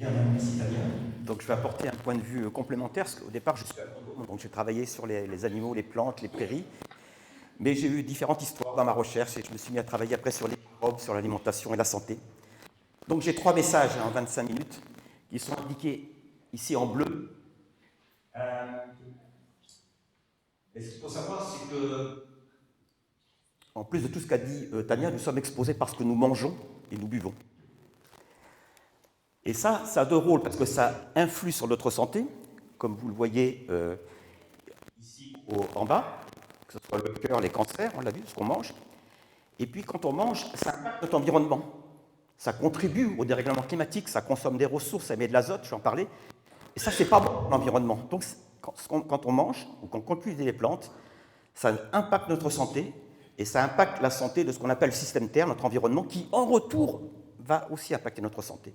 Merci Tania. Donc je vais apporter un point de vue complémentaire, parce qu'au départ je suis agronome, donc j'ai travaillé sur les animaux, les plantes, les prairies, mais j'ai eu différentes histoires dans ma recherche et je me suis mis à travailler après sur les microbes, sur l'alimentation et la santé. Donc j'ai 3 messages en 25 minutes qui sont indiqués ici en bleu. Et ce qu'il faut savoir, c'est que, en plus de tout ce qu'a dit Tania, nous sommes exposés par ce que nous mangeons et nous buvons. Et ça a deux rôles, parce que ça influe sur notre santé, comme vous le voyez ici en bas, que ce soit le cœur, les cancers, on l'a vu, ce qu'on mange. Et puis quand on mange, ça impacte notre environnement. Ça contribue au dérèglement climatique, ça consomme des ressources, ça émet de l'azote, je vais en parler. Et ça, c'est pas bon pour l'environnement. Donc quand on mange, ou qu'on cultive des plantes, ça impacte notre santé, et ça impacte la santé de ce qu'on appelle le système Terre, notre environnement, qui en retour va aussi impacter notre santé.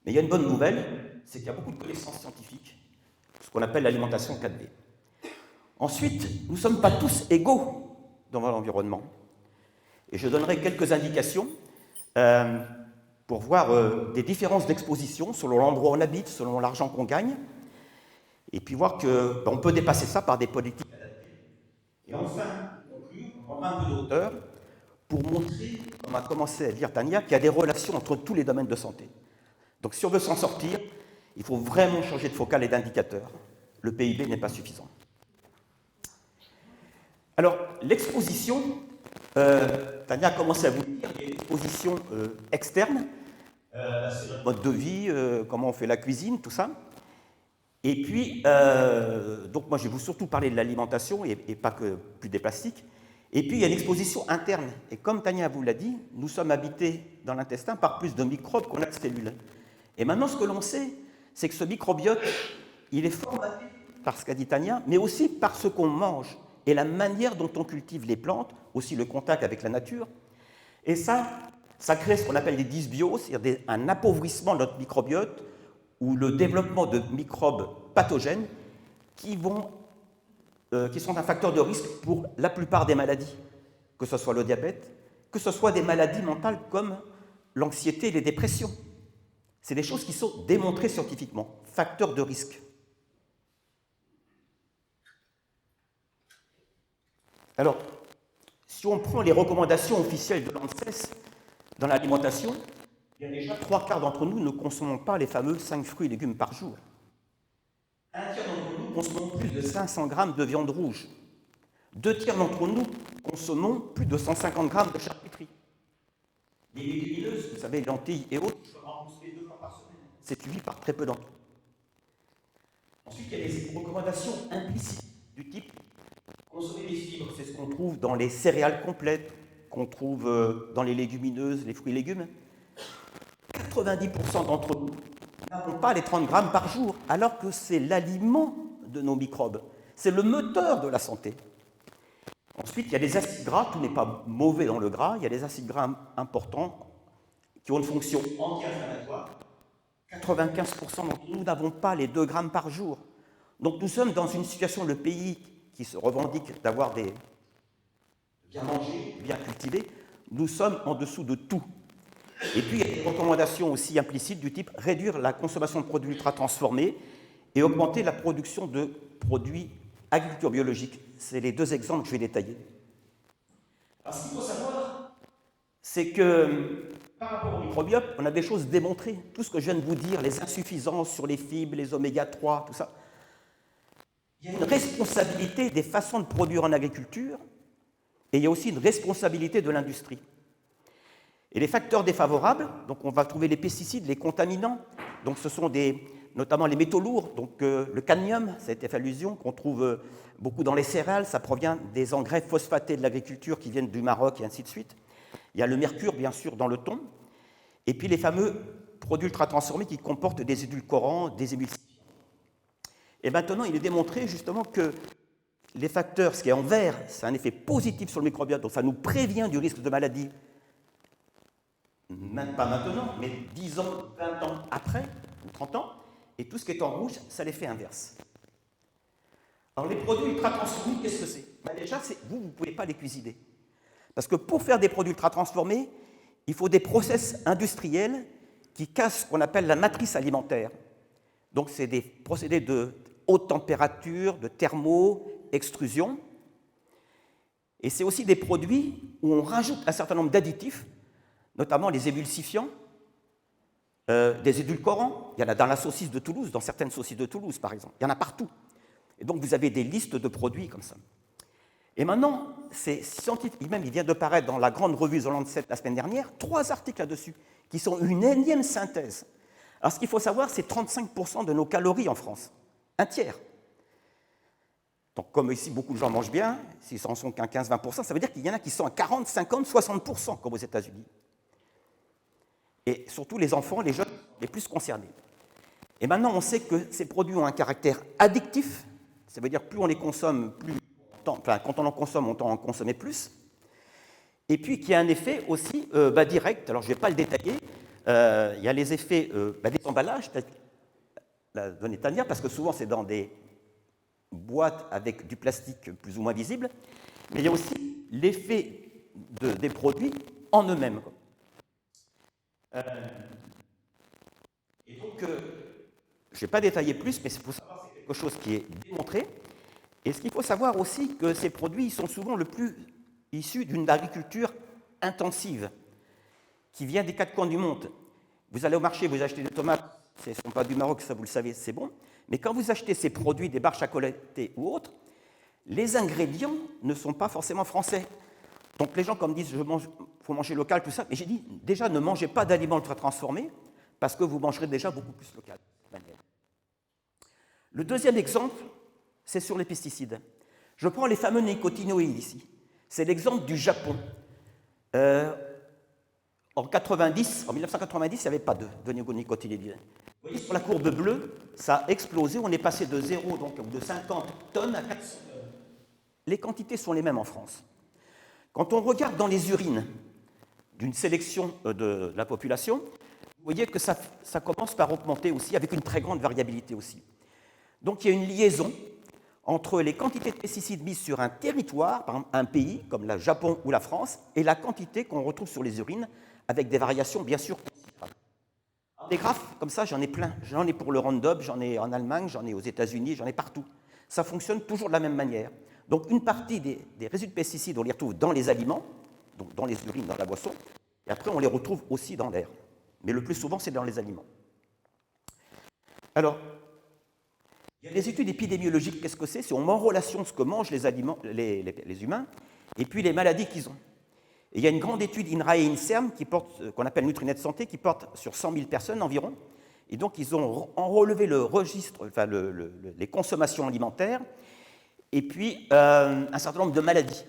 Mais il y a une bonne nouvelle, c'est qu'il y a beaucoup de connaissances scientifiques, ce qu'on appelle l'alimentation 4D. Ensuite, nous ne sommes pas tous égaux dans l'environnement. Et je donnerai quelques indications pour voir des différences d'exposition selon l'endroit où on habite, selon l'argent qu'on gagne, et puis voir qu'on peut dépasser ça par des politiques adaptées. Et enfin, pour conclure, on prendra un peu d'auteur pour montrer, comme a commencé à dire Tania, qu'il y a des relations entre tous les domaines de santé. Donc si on veut s'en sortir, il faut vraiment changer de focale et d'indicateur. Le PIB n'est pas suffisant. Alors, l'exposition, Tania a commencé à vous dire, il y a une exposition externe, c'est notre mode de vie, comment on fait la cuisine, tout ça. Et puis, donc moi je vais vous surtout parler de l'alimentation et pas que plus des plastiques. Et puis il y a une exposition interne. Et comme Tania vous l'a dit, nous sommes habités dans l'intestin par plus de microbes qu'on a de cellules. Et maintenant, ce que l'on sait, c'est que ce microbiote, il est formaté par ce qu'a dit Tania, mais aussi par ce qu'on mange et la manière dont on cultive les plantes, aussi le contact avec la nature. Et ça crée ce qu'on appelle des dysbioses, c'est-à-dire un appauvrissement de notre microbiote ou le développement de microbes pathogènes qui sont un facteur de risque pour la plupart des maladies, que ce soit le diabète, que ce soit des maladies mentales comme l'anxiété et les dépressions. C'est des choses qui sont démontrées scientifiquement, facteurs de risque. Alors, si on prend les recommandations officielles de l'ANSES dans l'alimentation, il y a déjà 3/4 d'entre nous ne consommons pas les fameux 5 fruits et légumes par jour. Un tiers d'entre nous consommons plus de 500 grammes de viande rouge. 2/3 d'entre nous consommons plus de 150 grammes de charcuterie. Les légumineuses, vous savez, lentilles et autres, je peux en consommer 2 fois par semaine. C'est suivi par très peu d'entre nous. Ensuite, il y a les recommandations implicites du type consommer des fibres, c'est ce qu'on trouve dans les céréales complètes, qu'on trouve dans les légumineuses, les fruits et légumes. 90% d'entre nous n'avons pas les 30 grammes par jour, alors que c'est l'aliment de nos microbes. C'est le moteur de la santé. Ensuite, il y a les acides gras, tout n'est pas mauvais dans le gras, il y a des acides gras importants qui ont une fonction anti-inflammatoire. 95% d'entre nous n'avons pas les 2 grammes par jour. Donc nous sommes dans une situation, le pays qui se revendique d'avoir des bien mangés, bien cultivés, nous sommes en dessous de tout. Et puis il y a des recommandations aussi implicites du type réduire la consommation de produits ultra transformés et augmenter la production de produits agriculture biologique. C'est les 2 exemples que je vais détailler. Alors ce qu'il faut savoir, c'est que par rapport au microbiote, on a des choses démontrées. Tout ce que je viens de vous dire, les insuffisances sur les fibres, les oméga 3, tout ça. Il y a une responsabilité des façons de produire en agriculture et il y a aussi une responsabilité de l'industrie. Et les facteurs défavorables, donc on va trouver les pesticides, les contaminants, donc ce sont notamment les métaux lourds, donc le cadmium, ça a été fait allusion, qu'on trouve beaucoup dans les céréales, ça provient des engrais phosphatés de l'agriculture qui viennent du Maroc et ainsi de suite. Il y a le mercure, bien sûr, dans le thon, et puis les fameux produits ultra-transformés qui comportent des édulcorants, des émulsifiants. Et maintenant, il est démontré justement que les facteurs, ce qui est en vert, c'est un effet positif sur le microbiote, donc ça nous prévient du risque de maladie. Même pas maintenant, mais 10 ans, 20 ans après, ou 30 ans, et tout ce qui est en rouge, ça l'effet inverse. Alors les produits ultra-transformés, qu'est-ce que c'est? Déjà, vous ne pouvez pas les cuisiner. Parce que pour faire des produits ultra-transformés, il faut des process industriels qui cassent ce qu'on appelle la matrice alimentaire. Donc, c'est des procédés de haute température, de thermo-extrusion. Et c'est aussi des produits où on rajoute un certain nombre d'additifs, notamment les émulsifiants, des édulcorants. Il y en a dans la saucisse de Toulouse, dans certaines saucisses de Toulouse, par exemple. Il y en a partout. Et donc, vous avez des listes de produits comme ça. Et maintenant, c'est scientifique. Même, il vient de paraître dans la grande revue The Lancet la semaine dernière, 3 articles là-dessus, qui sont une énième synthèse. Alors, ce qu'il faut savoir, c'est 35% de nos calories en France. Un tiers. Donc, comme ici, beaucoup de gens mangent bien, s'ils n'en sont qu'un 15-20%, ça veut dire qu'il y en a qui sont à 40, 50, 60%, comme aux États-Unis. Et surtout les enfants, les jeunes, les plus concernés. Et maintenant, on sait que ces produits ont un caractère addictif. Ça veut dire plus on les consomme, quand on en consomme, on tend à en consommer plus. Et puis qu'il y a un effet aussi direct. Alors, je ne vais pas le détailler. Il y a les effets des emballages, la donnée Tania, parce que souvent, c'est dans des boîtes avec du plastique plus ou moins visible. Mais il y a aussi l'effet des produits en eux-mêmes. Et donc, je ne vais pas détailler plus, mais c'est pour savoir c'est quelque chose qui est démontré. Et ce qu'il faut savoir aussi, que ces produits sont souvent le plus issus d'une agriculture intensive, qui vient des 4 coins du monde. Vous allez au marché, vous achetez des tomates, ce ne sont pas du Maroc, ça vous le savez, c'est bon. Mais quand vous achetez ces produits, des barres chocolatées ou autres, les ingrédients ne sont pas forcément français. Donc les gens comme disent, il faut manger local, tout ça, mais j'ai dit, déjà ne mangez pas d'aliments ultra transformés, parce que vous mangerez déjà beaucoup plus local. Le deuxième exemple, c'est sur les pesticides. Je prends les fameux néonicotinoïdes ici. C'est l'exemple du Japon. En 1990, il n'y avait pas de néonicotinoïdes. Vous voyez, sur la courbe bleue, ça a explosé. On est passé de 0, donc de 50 tonnes à 400 tonnes. Les quantités sont les mêmes en France. Quand on regarde dans les urines d'une sélection de la population, vous voyez que ça commence par augmenter aussi, avec une très grande variabilité aussi. Donc il y a une liaison entre les quantités de pesticides mises sur un territoire, par exemple un pays comme le Japon ou la France, et la quantité qu'on retrouve sur les urines, avec des variations bien sûr considérables. Des graphes comme ça, j'en ai plein. J'en ai pour le Roundup, j'en ai en Allemagne, j'en ai aux États-Unis, j'en ai partout. Ça fonctionne toujours de la même manière. Donc une partie des résidus de pesticides, on les retrouve dans les aliments, donc dans les urines, dans la boisson, et après on les retrouve aussi dans l'air. Mais le plus souvent, c'est dans les aliments. Alors, il y a des études épidémiologiques, qu'est-ce que c'est? C'est on met en relation ce que mangent les humains et puis les maladies qu'ils ont. Et il y a une grande étude INRAE et INSERM qu'on appelle Nutrinet Santé, qui porte sur 100 000 personnes environ. Et donc, ils ont relevé le registre, enfin, les consommations alimentaires, et puis un certain nombre de maladies.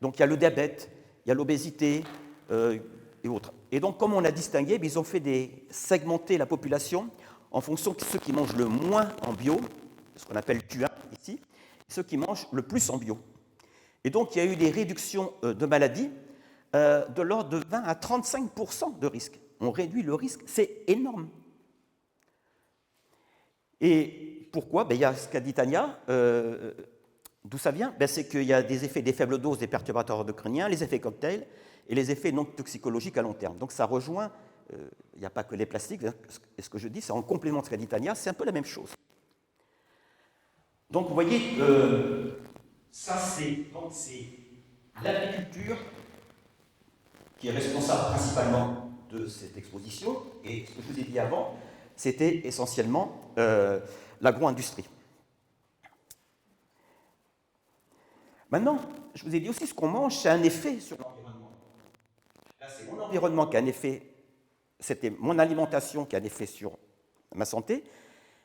Donc, il y a le diabète, il y a l'obésité et autres. Et donc, comme on a distingué, ils ont segmenté la population en fonction de ceux qui mangent le moins en bio, ce qu'on appelle Q1 ici, et ceux qui mangent le plus en bio. Et donc, il y a eu des réductions de maladies de l'ordre de 20 à 35% de risque. On réduit le risque, c'est énorme. Et pourquoi? Il y a ce qu'a dit Tania. D'où ça vient? C'est qu'il y a des effets des faibles doses des perturbateurs endocriniens, les effets cocktails et les effets non toxicologiques à long terme. Donc ça rejoint, il n'y a pas que les plastiques, et ce que je dis, c'est en complément de ce qu'a dit Tania, c'est un peu la même chose. Donc vous voyez, ça c'est l'agriculture qui est responsable principalement de cette exposition, et ce que je vous ai dit avant, c'était essentiellement l'agro-industrie. Maintenant, je vous ai dit aussi, ce qu'on mange, c'est un effet sur l'environnement. Là, c'est mon environnement qui a un effet, c'était mon alimentation qui a un effet sur ma santé,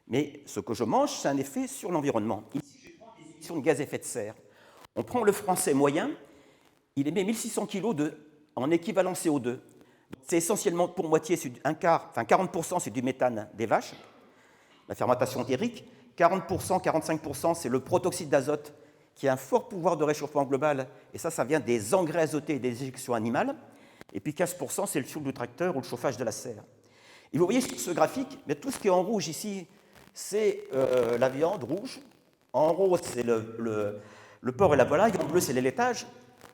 mais ce que je mange, c'est un effet sur l'environnement. Ici, je prends des émissions de gaz à effet de serre. On prend le français moyen, il émet 1600 kg en équivalent CO2. C'est essentiellement pour moitié, un quart, enfin 40%, c'est du méthane des vaches, la fermentation entérique. 40%, 45%, c'est le protoxyde d'azote qui a un fort pouvoir de réchauffement global, et ça vient des engrais azotés et des éjections animales. Et puis 15%, c'est le fioul du tracteur ou le chauffage de la serre. Et vous voyez sur ce graphique, mais tout ce qui est en rouge ici, c'est la viande rouge. En rose, c'est le porc et la volaille. En bleu, c'est les laitages.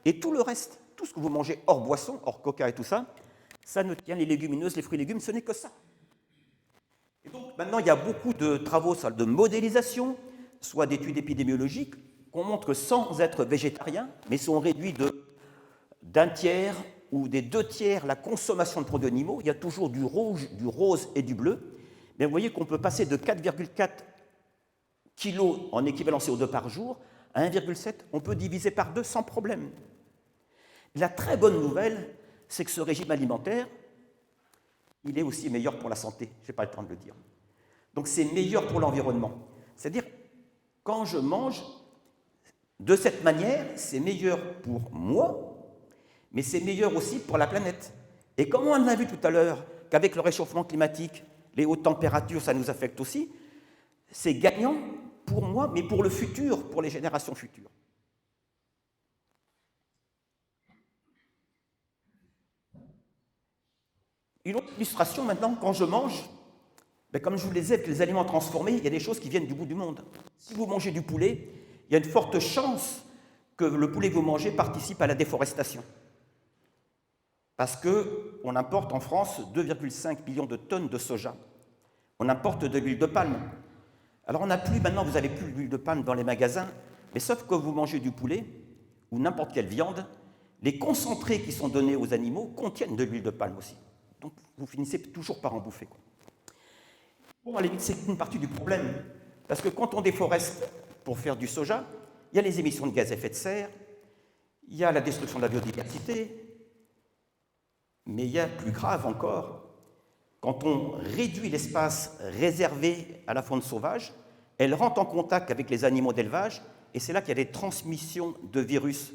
Et tout le reste, tout ce que vous mangez hors boisson, hors coca et tout ça, ça ne tient les légumineuses, les fruits et légumes, ce n'est que ça. maintenant, il y a beaucoup de travaux soit de modélisation, soit d'études épidémiologiques, qu'on montre que sans être végétarien, mais si on réduit d'un tiers ou des 2 tiers la consommation de produits animaux, il y a toujours du rouge, du rose et du bleu. Mais vous voyez qu'on peut passer de 4,4 kg en équivalent CO2 par jour à 1,7, on peut diviser par 2 sans problème. La très bonne nouvelle, c'est que ce régime alimentaire, il est aussi meilleur pour la santé. Je n'ai pas le temps de le dire. Donc c'est meilleur pour l'environnement. C'est-à-dire, quand je mange de cette manière, c'est meilleur pour moi, mais c'est meilleur aussi pour la planète. Et comme on a vu tout à l'heure qu'avec le réchauffement climatique, les hautes températures, ça nous affecte aussi, c'est gagnant pour moi, mais pour le futur, pour les générations futures. Une autre illustration maintenant, quand je mange, comme je vous le disais, avec les aliments transformés, il y a des choses qui viennent du bout du monde. Si vous mangez du poulet, il y a une forte chance que le poulet que vous mangez participe à la déforestation. Parce qu'on importe en France 2,5 millions de tonnes de soja. On importe de l'huile de palme. Alors on n'a plus, maintenant vous n'avez plus l'huile de palme dans les magasins, mais sauf que vous mangez du poulet ou n'importe quelle viande, les concentrés qui sont donnés aux animaux contiennent de l'huile de palme aussi. Donc vous finissez toujours par en bouffer, quoi. Bon, à la limite, c'est une partie du problème. Parce que quand on déforeste pour faire du soja, il y a les émissions de gaz à effet de serre, il y a la destruction de la biodiversité, mais il y a plus grave encore, quand on réduit l'espace réservé à la faune sauvage, elle rentre en contact avec les animaux d'élevage, et c'est là qu'il y a des transmissions de virus,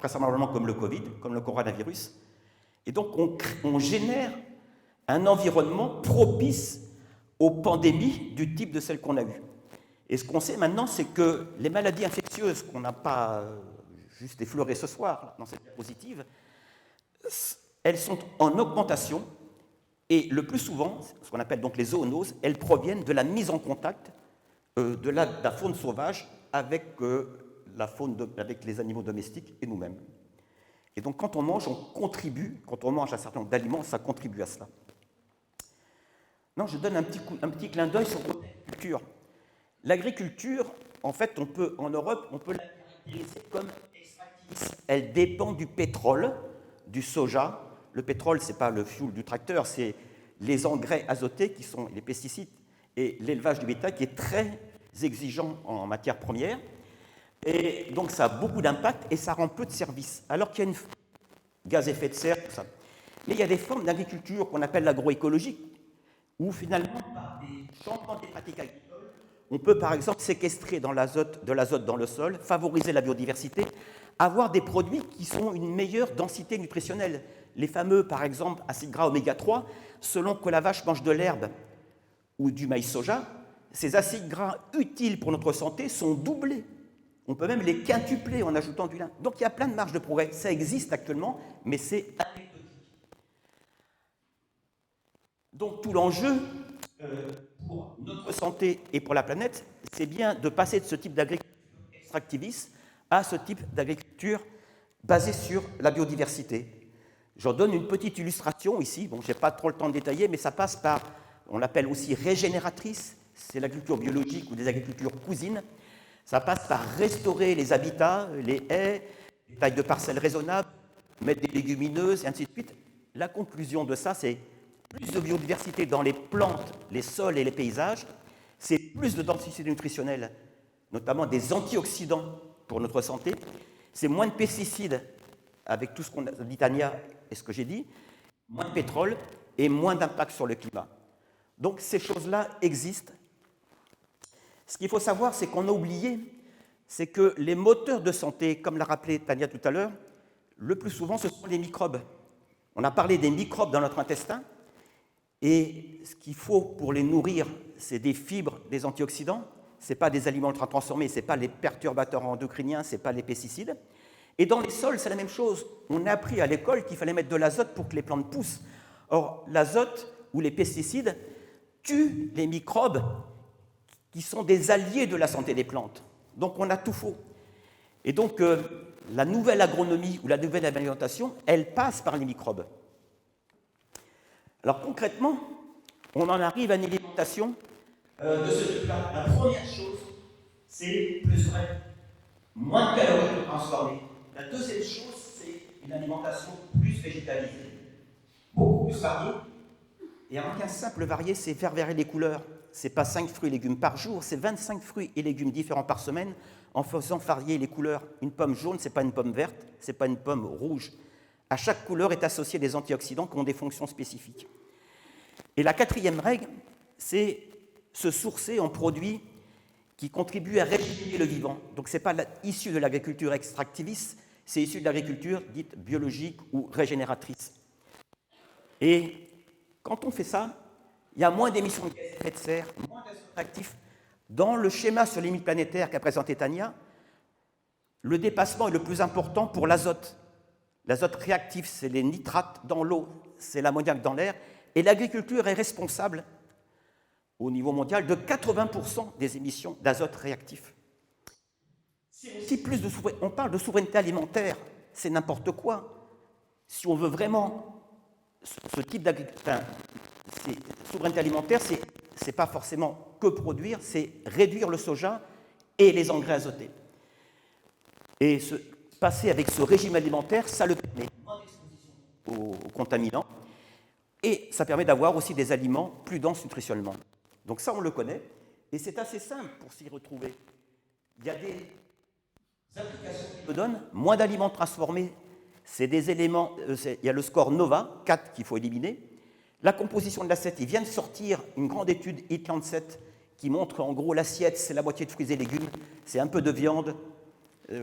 vraisemblablement comme le Covid, comme le coronavirus. Et donc on génère un environnement propice aux pandémies du type de celles qu'on a eues. Et ce qu'on sait maintenant, c'est que les maladies infectieuses qu'on n'a pas juste effleurées ce soir, dans cette diapositive, elles sont en augmentation, et le plus souvent, ce qu'on appelle donc les zoonoses, elles proviennent de la mise en contact de la faune sauvage avec, avec les animaux domestiques et nous-mêmes. Et donc quand on mange, on contribue, quand on mange un certain nombre d'aliments, ça contribue à cela. Non, je donne un petit clin d'œil sur l'agriculture. L'agriculture, en fait, en Europe, on peut la caractériser comme extractiviste. Elle dépend du pétrole, du soja. Le pétrole, ce n'est pas le fuel du tracteur, c'est les engrais azotés qui sont les pesticides et l'élevage du bétail qui est très exigeant en matière première. Et donc ça a beaucoup d'impact et ça rend peu de services. Alors qu'il y a gaz à effet de serre, tout ça. Mais il y a des formes d'agriculture qu'on appelle l'agroécologique, où finalement, par des changements des pratiques agricoles, on peut par exemple séquestrer de l'azote dans le sol, favoriser la biodiversité, avoir des produits qui sont une meilleure densité nutritionnelle. Les fameux, par exemple, acides gras oméga 3, selon que la vache mange de l'herbe ou du maïs soja, ces acides gras utiles pour notre santé sont doublés. On peut même les quintupler en ajoutant du lin. Donc il y a plein de marges de progrès. Ça existe actuellement, mais c'est anecdotique. Donc tout l'enjeu pour notre santé et pour la planète, c'est bien de passer de ce type d'agriculture extractiviste à ce type d'agriculture basée sur la biodiversité. J'en donne une petite illustration ici. Bon, je n'ai pas trop le temps de détailler, mais ça passe par, on l'appelle aussi régénératrice, c'est l'agriculture biologique ou des agricultures cousines. Ça passe par restaurer les habitats, les haies, les tailles de parcelles raisonnables, mettre des légumineuses, et ainsi de suite. La conclusion de ça, c'est plus de biodiversité dans les plantes, les sols et les paysages, c'est plus de densité nutritionnelle, notamment des antioxydants pour notre santé, c'est moins de pesticides, avec tout ce qu'on a dit Tania et ce que j'ai dit, moins de pétrole et moins d'impact sur le climat. Donc ces choses-là existent. Ce qu'il faut savoir, c'est qu'on a oublié, c'est que les moteurs de santé, comme l'a rappelé Tania tout à l'heure, le plus souvent, ce sont les microbes. On a parlé des microbes dans notre intestin, et ce qu'il faut pour les nourrir, c'est des fibres, des antioxydants, ce n'est pas des aliments ultra transformés, ce n'est pas les perturbateurs endocriniens, ce n'est pas les pesticides. Et dans les sols, c'est la même chose. On a appris à l'école qu'il fallait mettre de l'azote pour que les plantes poussent. Or, l'azote ou les pesticides tuent les microbes qui sont des alliés de la santé des plantes. Donc on a tout faux. Et donc la nouvelle agronomie ou la nouvelle alimentation, elle passe par les microbes. Alors concrètement, on en arrive à un élément alimentation de ce type-là. La première chose, c'est plus frais, moins de calories transformées. La deuxième chose, c'est une alimentation plus végétalisée, beaucoup plus variée. Et un simple varié, c'est faire varier les couleurs. C'est pas 5 fruits et légumes par jour, c'est 25 fruits et légumes différents par semaine en faisant varier les couleurs. Une pomme jaune, c'est pas une pomme verte, c'est pas une pomme rouge. À chaque couleur est associé des antioxydants qui ont des fonctions spécifiques. Et la quatrième règle, c'est se sourcer en produits qui contribuent à régénérer le vivant. Donc ce n'est pas issu de l'agriculture extractiviste, c'est issu de l'agriculture dite biologique ou régénératrice. Et quand on fait ça, il y a moins d'émissions de gaz à effet de serre, moins d'azote actif. Dans le schéma sur les limites planétaires qu'a présenté Tania, le dépassement est le plus important pour l'azote. L'azote réactif, c'est les nitrates dans l'eau, c'est l'ammoniac dans l'air, et l'agriculture est responsable, au niveau mondial, de 80% des émissions d'azote réactif. Si plus de on parle de souveraineté alimentaire, c'est n'importe quoi. Si on veut vraiment ce type d'agriculture, souveraineté alimentaire, c'est pas forcément que produire, c'est réduire le soja et les engrais azotés. Et passer avec ce régime alimentaire, ça le permet, moins d'exposition aux contaminants, et ça permet d'avoir aussi des aliments plus denses nutritionnellement. Donc ça, on le connaît, et c'est assez simple pour s'y retrouver. Il y a des applications qui me donnent moins d'aliments transformés, c'est des éléments, il y a le score NOVA, 4 qu'il faut éliminer. La composition de l'assiette, il vient de sortir une grande étude Eat Lancet qui montre en gros l'assiette, c'est la moitié de fruits et légumes, c'est un peu de viande,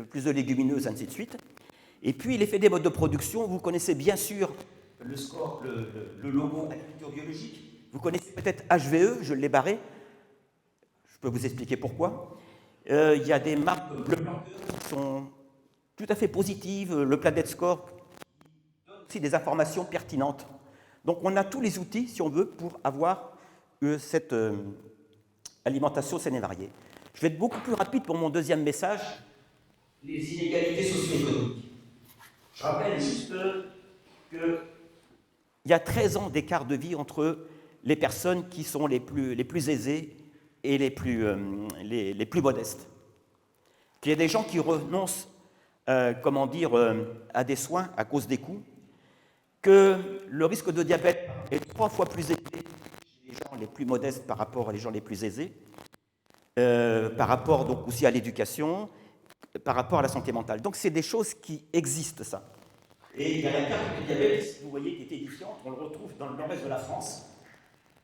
plus de légumineuses, ainsi de suite. Et puis l'effet des modes de production, vous connaissez bien sûr le score, le logo agriculture biologique. Vous connaissez peut-être HVE, je l'ai barré. Je peux vous expliquer pourquoi. Il y a des marques bleu blanc qui sont tout à fait positives. Le Planet Score donne aussi des informations pertinentes. Donc on a tous les outils, si on veut, pour avoir cette alimentation saine et variée. Je vais être beaucoup plus rapide pour mon deuxième message. Les inégalités socio-économiques. Je rappelle juste qu'il y a 13 ans d'écart de vie entre les personnes qui sont les plus aisées et les plus modestes. Qu'il y a des gens qui renoncent à des soins à cause des coûts, que le risque de diabète est 3 fois plus élevé chez les gens les plus modestes par rapport à les gens les plus aisés, par rapport donc aussi à l'éducation, par rapport à la santé mentale. Donc c'est des choses qui existent, ça. Et il y a la carte du diabète, vous voyez, qui est édifiante, on le retrouve dans le nord-est de la France.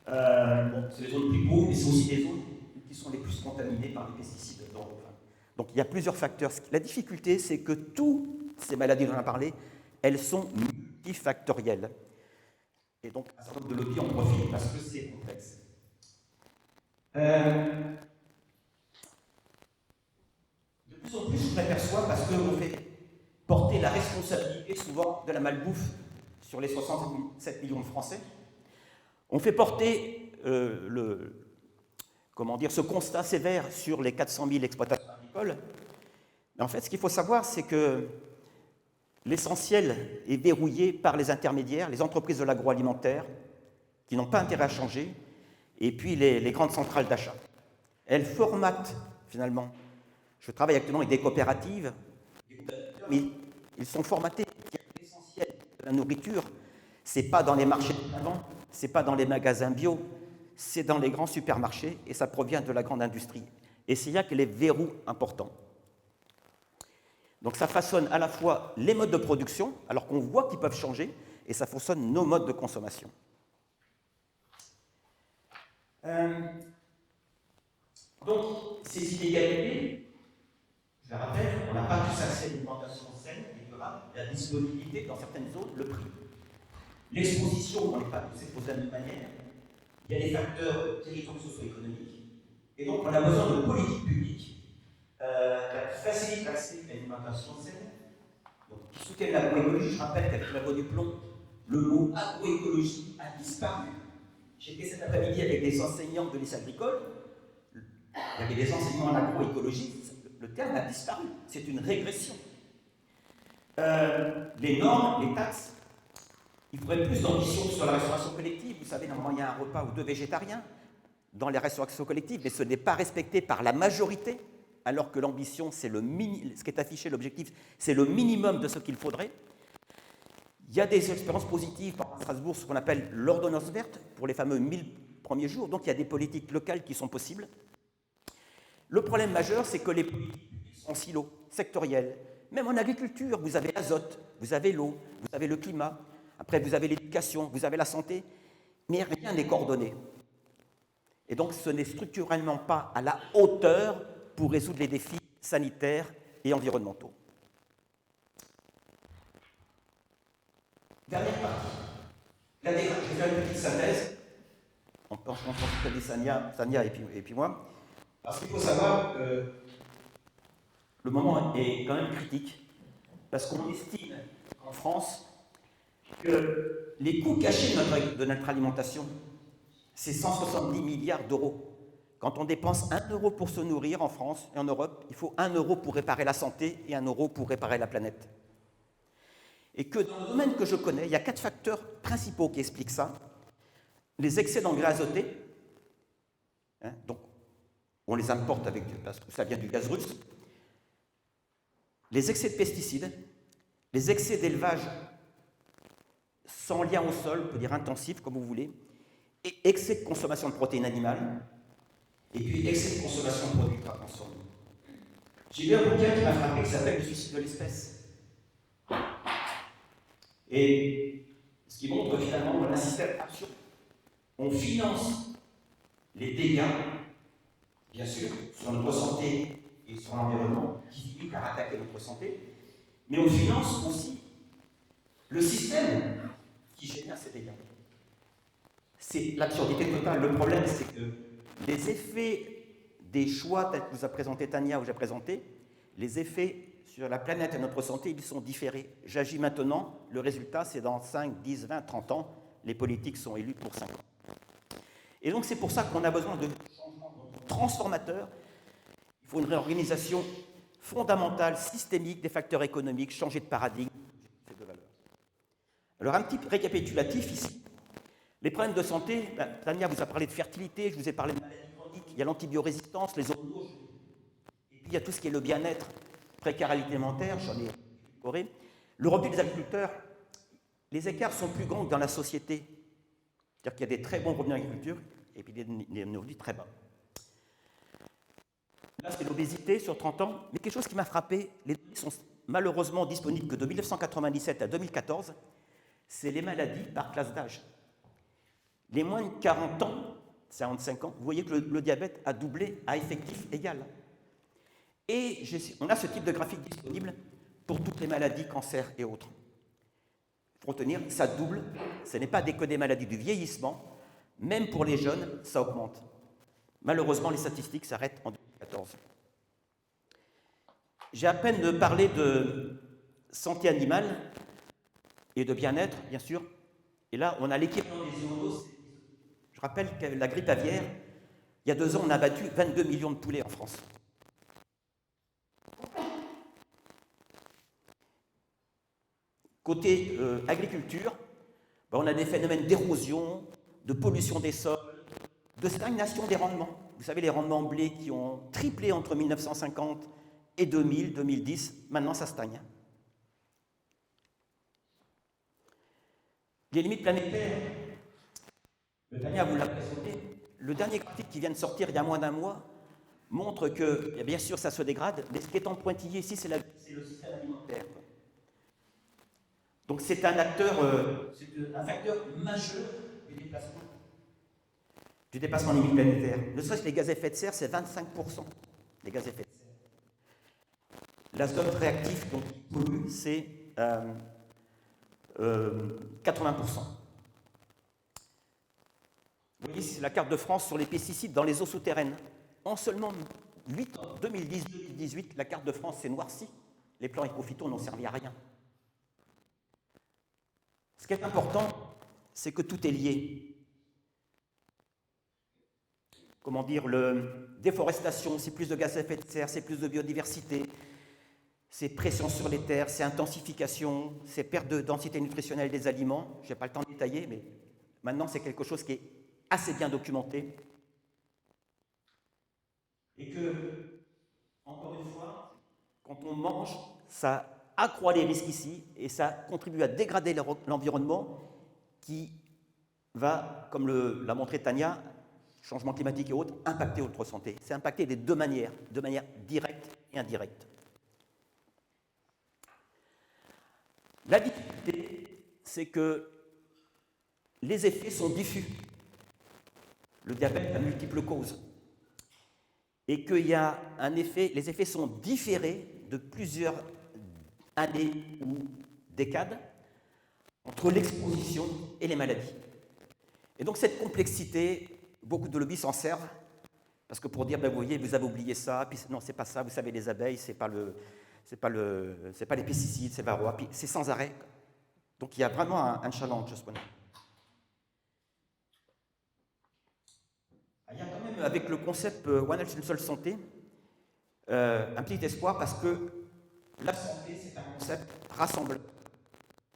C'est les zones plus pauvres, mais c'est aussi des zones qui sont les plus contaminées par les pesticides. Donc il y a plusieurs facteurs. La difficulté, c'est que toutes ces maladies dont on a parlé, elles sont multifactorielles. Et donc, un certain nombre de lobbies en profitent parce que c'est complexe. De plus en plus, je m'aperçois parce qu'on fait porter la responsabilité souvent de la malbouffe sur les 67 millions de Français. On fait porter ce constat sévère sur les 400 000 exploitations agricoles. Mais en fait, ce qu'il faut savoir, c'est que l'essentiel est verrouillé par les intermédiaires, les entreprises de l'agroalimentaire, qui n'ont pas intérêt à changer, et puis les grandes centrales d'achat. Elles formatent, finalement. Je travaille actuellement avec des coopératives, mais ils sont formatés. L'essentiel de la nourriture, ce n'est pas dans les marchés d'avant, ce n'est pas dans les magasins bio, c'est dans les grands supermarchés, et ça provient de la grande industrie. Et c'est là que les verrous importants. Donc ça façonne à la fois les modes de production, alors qu'on voit qu'ils peuvent changer, et ça façonne nos modes de consommation. Donc, ces inégalités, je le rappelle, on n'a pas tous accès à une alimentation saine et durable, la disponibilité dans certaines zones, le prix. L'exposition, on n'est pas tous exposés de la même manière. Il y a des facteurs territoriaux socio-économiques, et donc on a besoin de politiques publiques qui facilitent l'accès à une alimentation saine, qui soutiennent l'agroécologie. Je rappelle qu'avec la loi du plomb, le mot agroécologie a disparu. J'étais cet après-midi avec des enseignants de lycée agricole. Il y avait des enseignements en agroécologie. Le terme a disparu. C'est une régression. Les normes, les taxes, il faudrait plus d'ambition sur la restauration collective. Vous savez, normalement, il y a un repas ou deux végétariens. dans les restaurations collectives, mais ce n'est pas respecté par la majorité, alors que l'ambition, c'est ce qui est affiché, l'objectif, c'est le minimum de ce qu'il faudrait. Il y a des expériences positives, par exemple à Strasbourg, ce qu'on appelle l'ordonnance verte, pour les fameux 1000 premiers jours, donc il y a des politiques locales qui sont possibles. Le problème majeur, c'est que les politiques sont en silos, sectoriels. Même en agriculture, vous avez l'azote, vous avez l'eau, vous avez le climat, après vous avez l'éducation, vous avez la santé, mais rien n'est coordonné. Et donc ce n'est structurellement pas à la hauteur pour résoudre les défis sanitaires et environnementaux. Dernière partie. J'ai fait une petite synthèse, en dit Sania et puis moi, parce qu'il faut savoir que le moment est quand même critique, parce qu'on estime en France que les coûts cachés de notre alimentation, c'est 170 milliards d'euros. Quand on dépense 1 euro pour se nourrir en France et en Europe, il faut 1 euro pour réparer la santé et 1 euro pour réparer la planète. Et que dans le domaine que je connais, il y a 4 facteurs principaux qui expliquent ça. Les excès d'engrais azotés, donc on les importe parce que ça vient du gaz russe. Les excès de pesticides, les excès d'élevage sans lien au sol, on peut dire intensif, comme vous voulez, et excès de consommation de protéines animales, et puis excès de consommation de produits pas consommés. J'ai lu un bouquin qui m'a frappé qui s'appelle Le suicide de l'espèce. Et ce qui montre finalement un système absurde. On finance les dégâts, bien sûr, sur notre santé et sur l'environnement, qui finit par attaquer notre santé, mais on finance aussi le système qui génère ces dégâts. C'est l'absurdité totale. Le problème, c'est que les effets des choix tels que vous a présenté Tania ou j'ai présenté, les effets sur la planète et notre santé, ils sont différés. J'agis maintenant, le résultat, c'est dans 5, 10, 20, 30 ans, les politiques sont élues pour 5 ans. Et donc c'est pour ça qu'on a besoin de changements transformateurs. Il faut une réorganisation fondamentale, systémique des facteurs économiques, changer de paradigme, de valeur. Alors un petit récapitulatif ici. Les problèmes de santé, Tania vous a parlé de fertilité, je vous ai parlé de maladies chroniques, il y a l'antibiorésistance, les zoonoses, et puis il y a tout ce qui est le bien-être, précarité alimentaire, j'en ai parlé. Le revenu des agriculteurs, les écarts sont plus grands que dans la société. C'est-à-dire qu'il y a des très bons revenus en agriculture et puis des revenus très bas. Là, c'est l'obésité sur 30 ans, mais quelque chose qui m'a frappé, les données sont malheureusement disponibles que de 1997 à 2014, c'est les maladies par classe d'âge. Les moins de 40 ans, 45 ans, vous voyez que le diabète a doublé à effectif égal. Et on a ce type de graphique disponible pour toutes les maladies, cancers et autres. Il faut retenir, ça double, ce n'est pas que des maladies du vieillissement, même pour les jeunes, ça augmente. Malheureusement, les statistiques s'arrêtent en 2014. J'ai à peine parlé de santé animale et de bien-être, bien sûr. Et là, on a l'équivalent des zoonoses. Je rappelle que la grippe aviaire, il y a 2 ans, on a abattu 22 millions de poulets en France. Côté agriculture, on a des phénomènes d'érosion, de pollution des sols, de stagnation des rendements. Vous savez, les rendements blé qui ont triplé entre 1950 et 2000, 2010, maintenant ça stagne. Les limites planétaires, Tania vous l'a présenté, le dernier graphique qui vient de sortir il y a moins d'un mois montre que, bien sûr, ça se dégrade, mais ce qui est en pointillé ici, c'est le système alimentaire. Donc c'est un facteur majeur du dépassement limite planétaire. Ne serait-ce que les gaz à effet de serre, c'est 25% des gaz à effet de serre. L'azote réactif dont il pollue, c'est 80%. Vous voyez, c'est la carte de France sur les pesticides dans les eaux souterraines. En seulement 8 ans, 2010-2018, la carte de France s'est noircie. Les plans éco-phyto n'ont servi à rien. Ce qui est important, c'est que tout est lié. Comment dire, déforestation, c'est plus de gaz à effet de serre, c'est plus de biodiversité, c'est pression sur les terres, c'est intensification, c'est perte de densité nutritionnelle des aliments. Je n'ai pas le temps de détailler, mais maintenant c'est quelque chose qui est assez bien documenté. Et que, encore une fois, quand on mange, ça accroît les risques ici et ça contribue à dégrader l'environnement qui va, comme l'a montré Tania, changement climatique et autres, impacter votre santé. C'est impacté de manière directe et indirecte. La difficulté, c'est que les effets sont diffus. Le diabète a multiples causes. Et qu'il y a un effet, les effets sont différés de plusieurs années ou décades entre l'exposition et les maladies. Et donc cette complexité, beaucoup de lobbies s'en servent, parce que pour dire, ben, vous voyez, vous avez oublié ça, puis non, c'est pas ça, vous savez, les abeilles, c'est pas les pesticides, c'est varroa, puis c'est sans arrêt. Donc il y a vraiment un challenge à ce point-là. Il y a quand même, avec le concept One Health, une seule santé, un petit espoir, parce que la santé, c'est un concept rassembleur,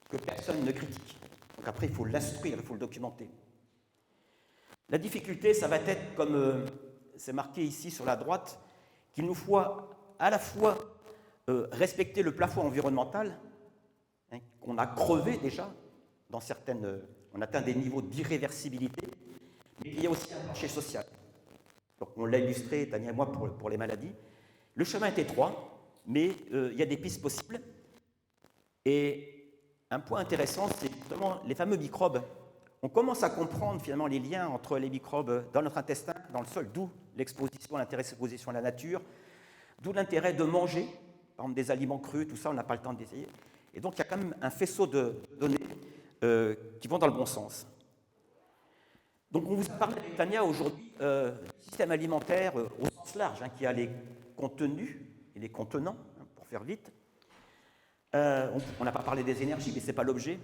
que personne ne critique. Donc après, il faut l'instruire, il faut le documenter. La difficulté, ça va être, comme c'est marqué ici sur la droite, qu'il nous faut à la fois respecter le plafond environnemental, hein, qu'on a crevé déjà, dans certaines, on atteint des niveaux d'irréversibilité, mais il y a aussi un marché social. Donc on l'a illustré, Tania et moi, pour les maladies. Le chemin est étroit, mais il y a des pistes possibles. Et un point intéressant, c'est justement les fameux microbes. On commence à comprendre finalement les liens entre les microbes dans notre intestin, dans le sol, d'où l'exposition, l'intérêt de l'exposition à la nature, d'où l'intérêt de manger, par exemple des aliments crus, tout ça, on n'a pas le temps d'essayer. Et donc il y a quand même un faisceau de données qui vont dans le bon sens. Donc on vous a parlé avec Tania aujourd'hui du système alimentaire au sens large, hein, qui a les contenus et les contenants, hein, pour faire vite. On n'a pas parlé des énergies, mais ce n'est pas l'objet.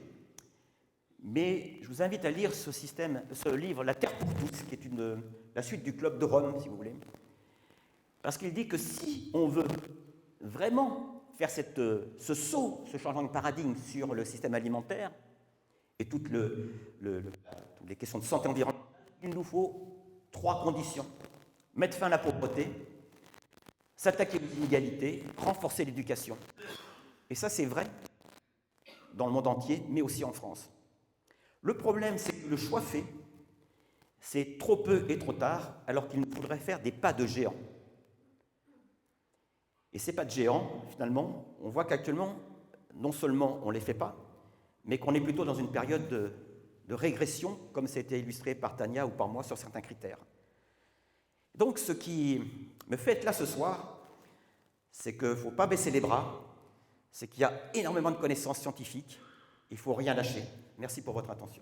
Mais je vous invite à lire ce livre, La Terre pour tous, qui est la suite du Club de Rome, si vous voulez. Parce qu'il dit que si on veut vraiment faire ce saut, ce changement de paradigme sur le système alimentaire, et toutes les questions de santé environnementale, il nous faut 3 conditions. Mettre fin à la pauvreté, s'attaquer aux inégalités, renforcer l'éducation. Et ça, c'est vrai dans le monde entier, mais aussi en France. Le problème, c'est que le choix fait, c'est trop peu et trop tard, alors qu'il nous faudrait faire des pas de géant. Et ces pas de géant, finalement, on voit qu'actuellement, non seulement on ne les fait pas, mais qu'on est plutôt dans une période de régression, comme ça a été illustré par Tania ou par moi sur certains critères. Donc, ce qui me fait être là ce soir, c'est qu'il ne faut pas baisser les bras, c'est qu'il y a énormément de connaissances scientifiques, il ne faut rien lâcher. Merci pour votre attention.